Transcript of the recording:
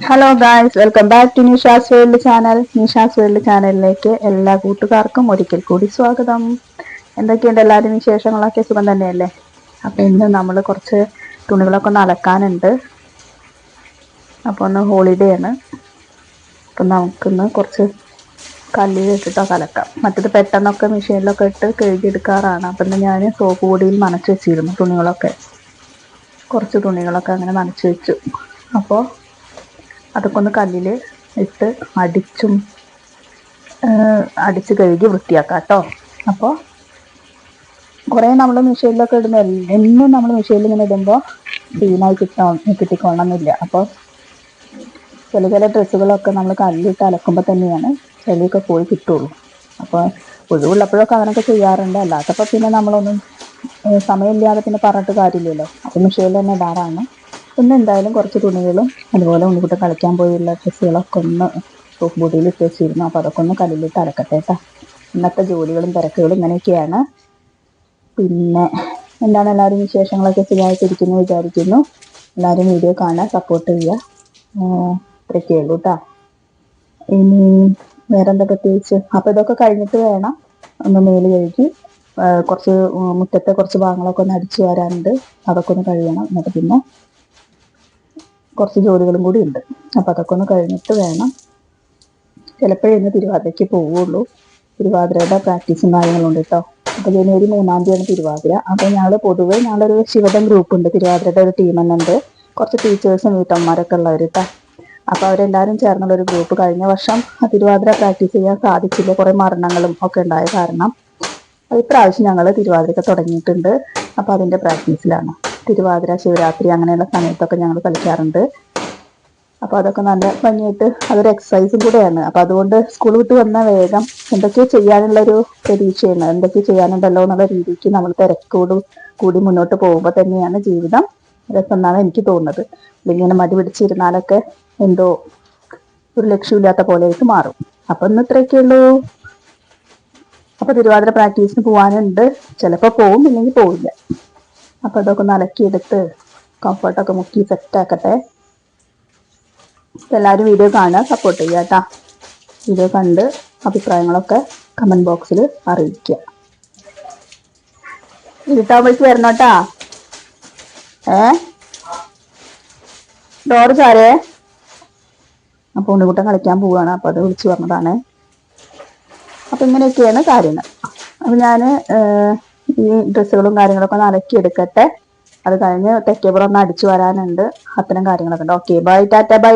Hello guys, welcome back to Nisha's world channel. Nisha's world ചാനലിലേക്ക് എല്ലാ കൂട്ടുകാർക്കും ഒരിക്കൽ കൂടി സ്വാഗതം. എന്തൊക്കെയുണ്ട് എല്ലാവരും വിശേഷങ്ങളൊക്കെ? സുഖം തന്നെയല്ലേ? അപ്പം ഇന്ന് നമ്മൾ കുറച്ച് തുണികളൊക്കെ ഒന്ന് അലക്കാനുണ്ട്. അപ്പോൾ ഒന്ന് ഹോളിഡേ ആണ്. അപ്പം നമുക്കിന്ന് കുറച്ച് കല്ലിലിട്ടിട്ടൊക്കെ അലക്കാം. മറ്റത് പെട്ടെന്നൊക്കെ മെഷീനിലൊക്കെ ഇട്ട് കഴുകിയെടുക്കാറാണ്. അപ്പം ഇന്ന് ഞാൻ സോപ്പ് പൊടിയിൽ നനച്ച് വെച്ചിരുന്നു തുണികളൊക്കെ. കുറച്ച് തുണികളൊക്കെ അങ്ങനെ നനച്ച് വെച്ചു. അപ്പോൾ അതൊക്കെ ഒന്ന് കല്ലിൽ ഇട്ട് അടിച്ച് കഴുകി വൃത്തിയാക്കാം കേട്ടോ. അപ്പോൾ കുറേ നമ്മൾ മെഷീനിലൊക്കെ ഇടുന്ന എന്നും നമ്മൾ മെഷീനിൽ ഇങ്ങനെ ഇടുമ്പോൾ ക്ലീനായി കിട്ടിക്കൊള്ളണമെന്നില്ല. അപ്പോൾ ചില ഡ്രസ്സുകളൊക്കെ നമ്മൾ കല്ലിട്ട് അലക്കുമ്പോൾ തന്നെയാണ് ചെളിയൊക്കെ പോയി കിട്ടുള്ളൂ. അപ്പോൾ ഒഴിവുള്ളപ്പോഴൊക്കെ അങ്ങനെയൊക്കെ ചെയ്യാറുണ്ട്. അല്ലാത്തപ്പോൾ പിന്നെ നമ്മളൊന്നും സമയമില്ലാതെ പിന്നെ പറഞ്ഞിട്ട് കാര്യമില്ലല്ലോ. അപ്പോൾ മെഷീനിൽ തന്നെ ഇടാറാണ്. ഇന്ന് എന്തായാലും കുറച്ച് തുണികളും അതുപോലെ ഉണ്ണിക്കുട്ടൻ കളിക്കാൻ പോയുള്ള ഡ്രസ്സുകളൊക്കെ ഒന്ന് സോപ്പ് പൊടിയിൽ ഇട്ട് വെച്ചിരുന്നു. അപ്പോൾ അതൊക്കെ ഒന്ന് കല്ലിലിട്ട് അലക്കട്ടെ കേട്ടോ. ഇന്നത്തെ ജോലികളും തിരക്കുകളും ഇങ്ങനെയൊക്കെയാണ്. പിന്നെ എന്താണ് എല്ലാവരും വിശേഷങ്ങളൊക്കെ? സുഖമായിട്ടിരിക്കുന്നു വിചാരിക്കുന്നു. എല്ലാവരും വീഡിയോ കാണാൻ സപ്പോർട്ട് ചെയ്യുക. ഇത്രയൊക്കെ ഉള്ളൂ കേട്ടോ. ഇനി വേറെ എന്താ പ്രത്യേകിച്ച്? അപ്പോൾ ഇതൊക്കെ കഴിഞ്ഞിട്ട് വേണം ഒന്ന് മേല് കഴുകി കുറച്ച് മുറ്റത്തെ കുറച്ച് ഭാഗങ്ങളൊക്കെ ഒന്ന് അടിച്ചു വരാനുണ്ട്. അതൊക്കെ ഒന്ന് കഴിയണം. എന്നിട്ട് പിന്നെ കുറച്ച് ജോലികളും കൂടി ഉണ്ട്. അപ്പം അതൊക്കെ ഒന്ന് കഴിഞ്ഞിട്ട് വേണം. ചിലപ്പോഴേ ഇന്ന് തിരുവാതിരയ്ക്ക് പോവുള്ളൂ. തിരുവാതിരയുടെ പ്രാക്ടീസും കാര്യങ്ങളുണ്ട് കേട്ടോ. അപ്പോൾ ജനുവരി 3-ാം തീയതിയാണ് തിരുവാതിര. അപ്പോൾ ഞങ്ങളൊരു ശിവദം ഗ്രൂപ്പുണ്ട്. തിരുവാതിരയുടെ ഒരു ടീം തന്നെ ഉണ്ട്. കുറച്ച് ടീച്ചേഴ്സും വീട്ടമ്മമാരൊക്കെ ഉള്ളവർ കേട്ടോ. അപ്പോൾ അവരെല്ലാവരും ചേർന്നുള്ളൊരു ഗ്രൂപ്പ്. കഴിഞ്ഞ വർഷം തിരുവാതിര പ്രാക്ടീസ് ചെയ്യാൻ സാധിച്ചില്ല. കുറേ മരണങ്ങളും ഒക്കെ ഉണ്ടായ കാരണം ഇപ്രാവശ്യം ഞങ്ങൾ തിരുവാതിരയൊക്കെ തുടങ്ങിയിട്ടുണ്ട്. അപ്പോൾ അതിൻ്റെ പ്രാക്ടീസിലാണ്. തിരുവാതിര, ശിവരാത്രി അങ്ങനെയുള്ള സമയത്തൊക്കെ ഞങ്ങൾ കളിക്കാറുണ്ട്. അപ്പോൾ അതൊക്കെ നല്ല ഭംഗിയായിട്ട് അതൊരു എക്സസൈസും കൂടെയാണ്. അപ്പോൾ അതുകൊണ്ട് സ്കൂൾ വിട്ട് വന്ന വേഗം എന്തൊക്കെയോ ചെയ്യാനുള്ളൊരു പ്രതീക്ഷയാണ്. എന്തൊക്കെയോ ചെയ്യാനുണ്ടല്ലോ എന്നുള്ള രീതിക്ക് നമ്മൾ തിരക്കോട് കൂടി മുന്നോട്ട് പോകുമ്പോൾ തന്നെയാണ് ജീവിതം രസം എന്നാണ് എനിക്ക് തോന്നുന്നത്. ഇങ്ങനെ മടി പിടിച്ചിരുന്നാലൊക്കെ എന്തോ ഒരു ലക്ഷ്യമില്ലാത്ത പോലെയായിട്ട് മാറും. അപ്പം ഇന്ന് ഇത്രയൊക്കെ ഉള്ളൂ. അപ്പോൾ തിരുവാതിര പ്രാക്ടീസിന് പോകാനുണ്ട്. ചിലപ്പോൾ പോവും, ഇല്ലെങ്കിൽ പോവില്ല. അപ്പോൾ അതൊക്കെ ഒന്ന് അലക്കിയെടുത്ത് കംഫർട്ടൊക്കെ മുക്കി സെറ്റാക്കട്ടെ. എല്ലാവരും വീഡിയോ കാണുക, സപ്പോർട്ട് ചെയ്യുക കേട്ടോ. വീഡിയോ കണ്ട് അഭിപ്രായങ്ങളൊക്കെ കമൻറ്റ് ബോക്സിൽ അറിയിക്കുക. ഇരുട്ടാവുമ്പോഴേക്ക് വരണം കേട്ടോ. ഡോറ് ചാരേ. അപ്പോൾ ഉണ്ണിക്കുട്ടൻ കളിക്കാൻ പോവുകയാണ്. അപ്പോൾ അത് വിളിച്ച് പറഞ്ഞതാണ്. അപ്പോൾ ഇങ്ങനെയൊക്കെയാണ് കാര്യങ്ങൾ. അപ്പോൾ ഞാൻ ഈ ഡ്രസ്സുകളും കാര്യങ്ങളൊക്കെ ഒന്ന് അലക്കിയെടുക്കട്ടെ. അത് കഴിഞ്ഞ് തെക്കേപ്പുറം ഒന്ന് അടിച്ചു വരാനുണ്ട്. അത്തരം കാര്യങ്ങളൊക്കെ ഉണ്ട്. Okay, bye, tata, by.